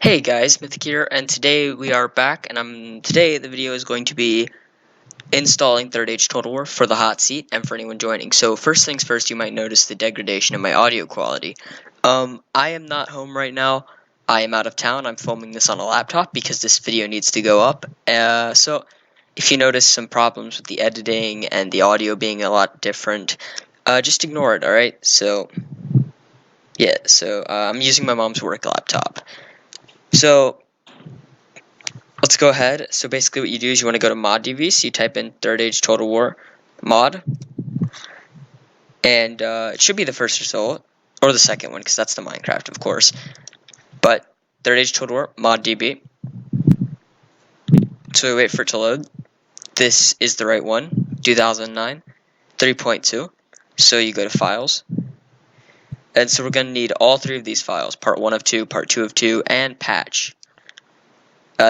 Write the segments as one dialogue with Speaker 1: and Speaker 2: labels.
Speaker 1: Hey guys, Mithyc here, and today we are back, and today the video is going to be installing Third Age Total War for the Hotseat and for anyone joining. So first things first, you might notice the degradation in my audio quality. I am not home right now. I am out of town. I'm filming this on a laptop because this video needs to go up. So if you notice some problems with the editing and the audio being a lot different, just ignore it, alright? So, yeah, I'm using my mom's work laptop. So, let's go ahead. So basically what you do is you want to go to mod.dv, so you type in Third Age Total War mod, and it should be the first result, or the second one, because that's the Minecraft, of course. But Third Age Total War mod.db. So we wait for it to load. This is the right one, 2009, 3.2. So you go to Files. And so we're going to need all three of these files, part 1 of 2, part 2 of 2, and patch.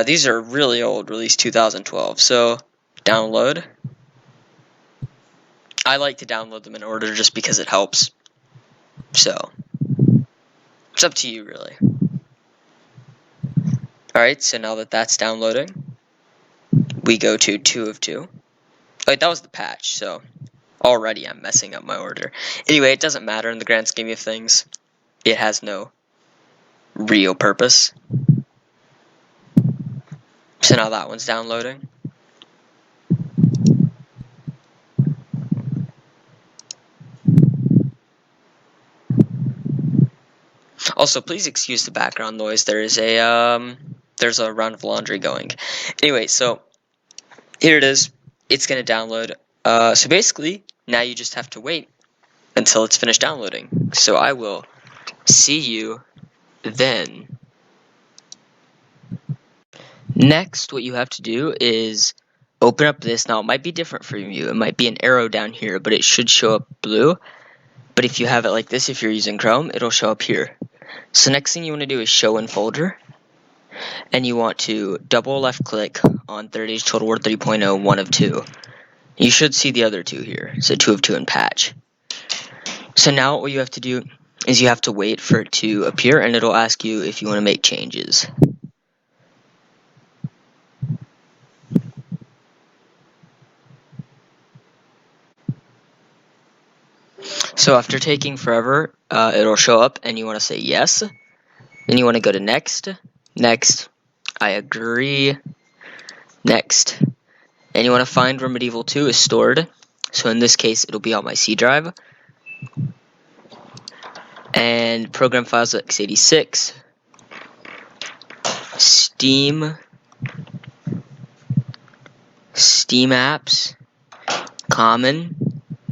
Speaker 1: These are really old, released 2012, so download. I like to download them in order just because it helps, so it's up to you really. Alright, so now that that's downloading, we go to 2 of 2. Wait, that was the patch, so already I'm messing up my order. Anyway, it doesn't matter in the grand scheme of things. It has no real purpose. So now that one's downloading. Also, please excuse the background noise. There's a round of laundry going. Anyway, so here it is. It's gonna download. So basically, now you just have to wait until it's finished downloading. So I will see you then. Next, what you have to do is open up this. Now, it might be different for you. It might be an arrow down here, but it should show up blue. But if you have it like this, if you're using Chrome, it'll show up here. So next thing you want to do is show in folder. And you want to double left click on Third Age Total War 3.0, 1 of 2. You should see the other two here, so 2 of 2 and patch. So now what you have to do is you have to wait for it to appear, and it'll ask you if you want to make changes. So after taking forever, it'll show up, and you want to say yes. Then you want to go to next, next, I agree, next. And you want to find where Medieval 2 is stored. So in this case, it'll be on my C drive. And program files x86, Steam apps, common,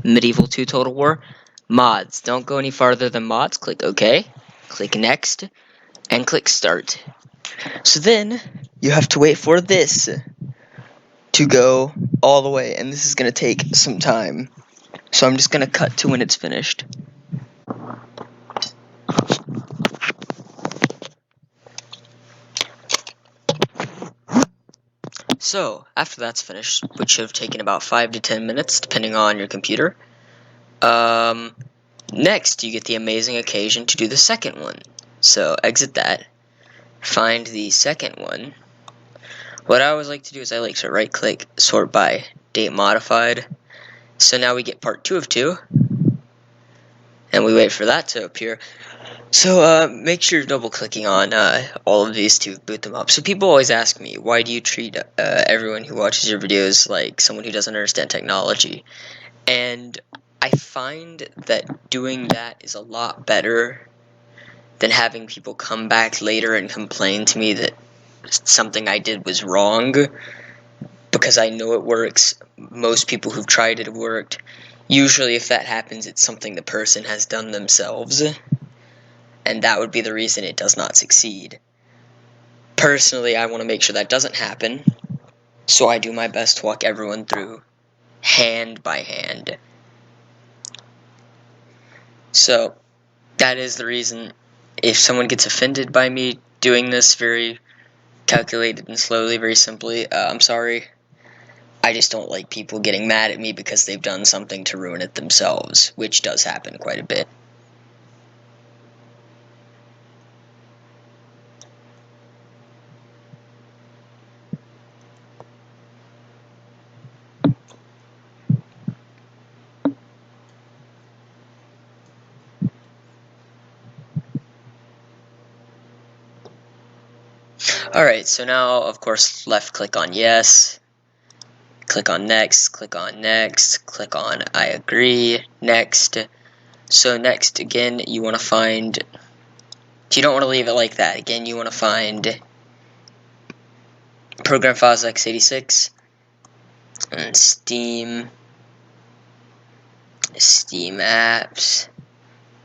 Speaker 1: Medieval 2 Total War, mods. Don't go any farther than mods. Click OK, click next, and click start. So then you have to wait for this to go all the way, and this is going to take some time. So I'm just going to cut to when it's finished. So, after that's finished, which should have taken about 5 to 10 minutes, depending on your computer, next you get the amazing occasion to do the second one. So, exit that, find the second one. What I always like to do is I like to right-click, sort by date modified. So now we get part 2 of 2, and we wait for that to appear. So make sure you're double clicking on all of these to boot them up. So people always ask me, why do you treat everyone who watches your videos like someone who doesn't understand technology? And I find that doing that is a lot better than having people come back later and complain to me that something I did was wrong, because I know it works. Most people who've tried it have worked. Usually if that happens, it's something the person has done themselves, and that would be the reason it does not succeed. Personally, I want to make sure that doesn't happen, so I do my best to walk everyone through hand by hand. So, that is the reason. If someone gets offended by me doing this very calculated and slowly, very simply, I'm sorry. I just don't like people getting mad at me because they've done something to ruin it themselves, which does happen quite a bit. Alright, so now, of course, left click on yes, click on next, click on next, click on I agree, next. So next, again, you want to find, you don't want to leave it like that. Again, you want to find program files x86, and Steam apps,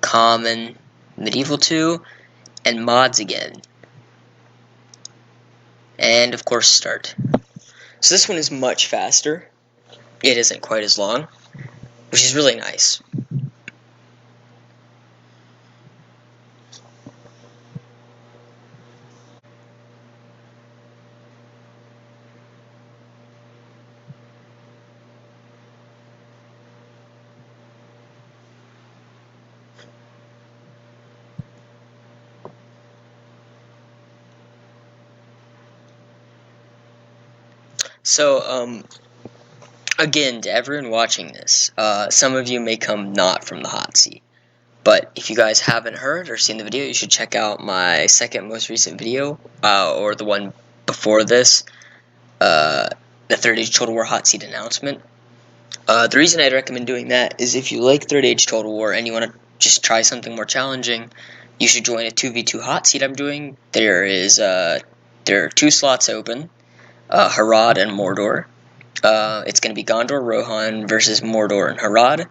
Speaker 1: common, Medieval 2, and mods again. And of course start. So this one is much faster. It isn't quite as long, which is really nice. So, again, to everyone watching this, some of you may come not from the hot seat. But if you guys haven't heard or seen the video, you should check out my second most recent video, or the one before this, the Third Age Total War hot seat announcement. The reason I'd recommend doing that is if you like Third Age Total War and you want to just try something more challenging, you should join a 2v2 hot seat I'm doing. There are 2 slots open, Harad and Mordor. It's going to be Gondor, Rohan versus Mordor and Harad.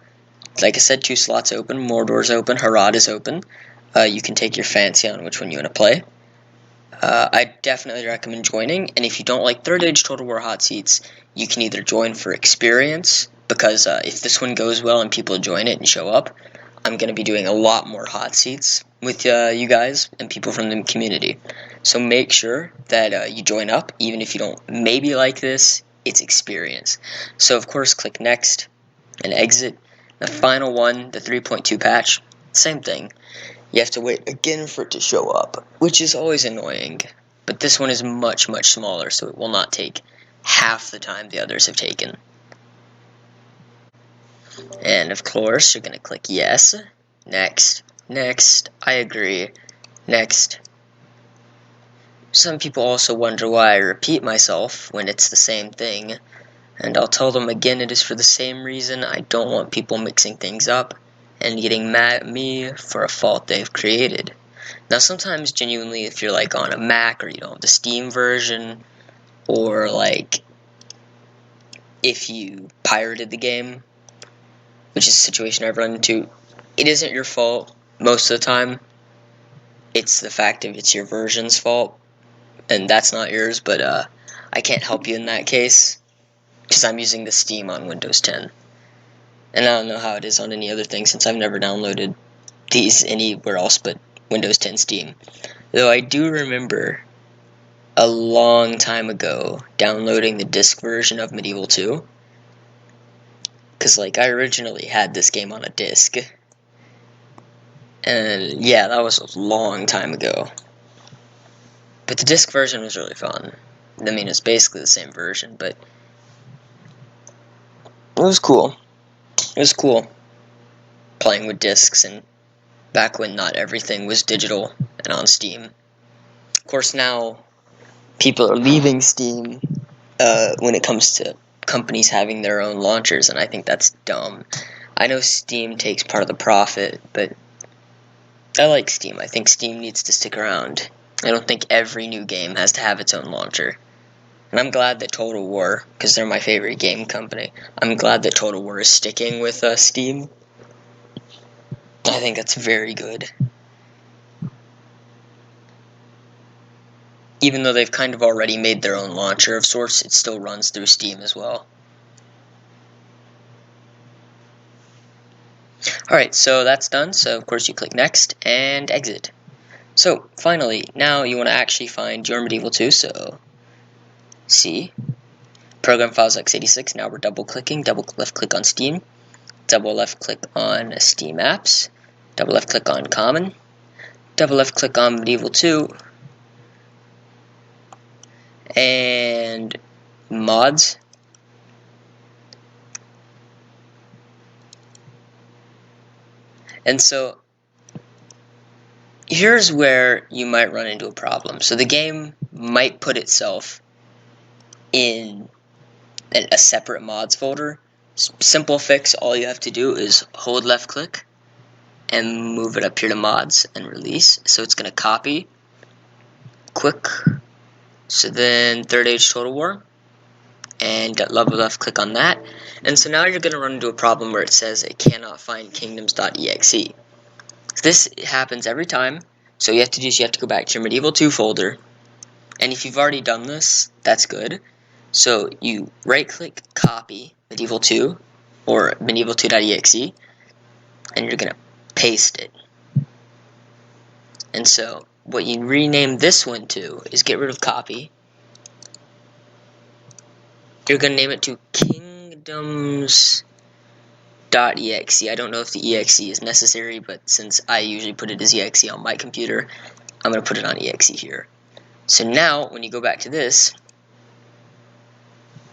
Speaker 1: Like I said, 2 slots open. Mordor's open, Harad is open. You can take your fancy on which one you want to play. I definitely recommend joining, and if you don't like Third Age Total War hot seats, you can either join for experience, because if this one goes well and people join it and show up, I'm going to be doing a lot more hot seats with you guys and people from the community. So make sure that you join up, even if you don't maybe like this, it's experience. So of course click next and exit. The final one, the 3.2 patch, same thing. You have to wait again for it to show up, which is always annoying. But this one is much, much smaller, so it will not take half the time the others have taken. And of course, you're going to click yes, next, next, I agree, next. Some people also wonder why I repeat myself when it's the same thing. And I'll tell them again, it is for the same reason. I don't want people mixing things up and getting mad at me for a fault they've created. Now sometimes, genuinely, if you're like on a Mac or you don't have the Steam version, or like if you pirated the game, which is a situation I've run into, it isn't your fault most of the time. It's the fact of it's your version's fault, and that's not yours, but I can't help you in that case, because I'm using the Steam on Windows 10. And I don't know how it is on any other thing, since I've never downloaded these anywhere else but Windows 10 Steam. Though I do remember a long time ago downloading the disc version of Medieval 2. Because, like, I originally had this game on a disc. And, yeah, that was a long time ago. But the disc version was really fun. I mean, it's basically the same version, but it was cool. It was cool playing with discs, and back when not everything was digital and on Steam. Of course, now people are leaving Steam when it comes to companies having their own launchers, and I think that's dumb. I know Steam takes part of the profit, but I like Steam. I think Steam needs to stick around. I don't think every new game has to have its own launcher. And I'm glad that Total War, because they're my favorite game company, I'm glad that Total War is sticking with Steam. I think that's very good. Even though they've kind of already made their own launcher of sorts, it still runs through Steam as well. Alright, so that's done, so of course you click next and exit. So, finally, now you want to actually find your Medieval 2, so C, Program Files x86, now we're double left click on Steam, double left click on Steam Apps, double left click on Common, double left click on Medieval 2, and Mods. And so here's where you might run into a problem. So the game might put itself in a separate mods folder. Simple fix, all you have to do is hold left click and move it up here to mods and release. So it's going to copy. Quick. So then Third Age Total War. And left click on that. And so now you're going to run into a problem where it says it cannot find kingdoms.exe. This happens every time. So you have to do is you have to go back to your Medieval 2 folder. And if you've already done this, that's good. So you right click copy Medieval 2 or medieval2.exe and you're going to paste it. And so what you rename this one to is get rid of copy. You're going to name it to kingdoms.exe. I don't know if the exe is necessary, but since I usually put it as exe on my computer, I'm going to put it on exe here. So now, when you go back to this,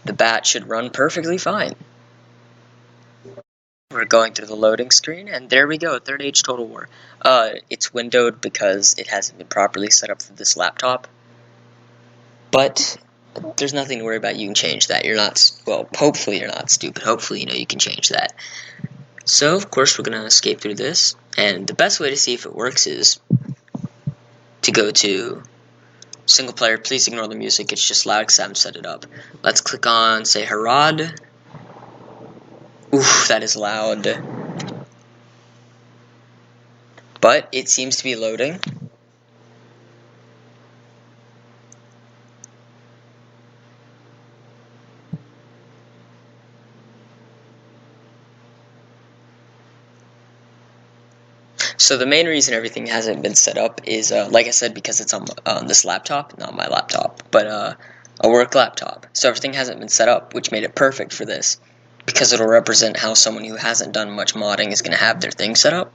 Speaker 1: the bat should run perfectly fine. We're going through the loading screen, and there we go, Third Age Total War. It's windowed because it hasn't been properly set up for this laptop. But there's nothing to worry about. You can change that. You're not, well, hopefully you're not stupid. Hopefully you know you can change that. So, of course, we're going to escape through this. And the best way to see if it works is to go to single player. Please ignore the music. It's just loud because I haven't set it up. Let's click on, say, Harad. Oof, that is loud. But it seems to be loading. So the main reason everything hasn't been set up is, like I said, because it's on this laptop, not my laptop, but a work laptop. So everything hasn't been set up, which made it perfect for this, because it'll represent how someone who hasn't done much modding is going to have their thing set up.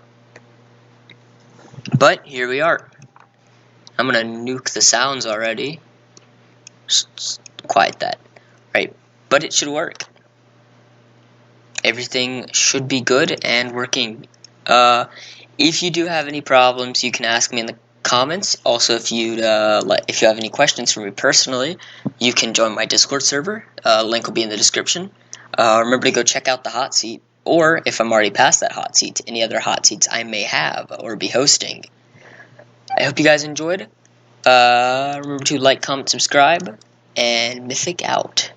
Speaker 1: But here we are. I'm going to nuke the sounds already. Just quiet that. Right, but it should work. Everything should be good and working. If you do have any problems, you can ask me in the comments. Also, if you have any questions for me personally, you can join my Discord server. Link will be in the description. Remember to go check out the Hotseat, or if I'm already past that Hotseat, any other Hotseats I may have or be hosting. I hope you guys enjoyed. Remember to like, comment, subscribe, and Mithyc out.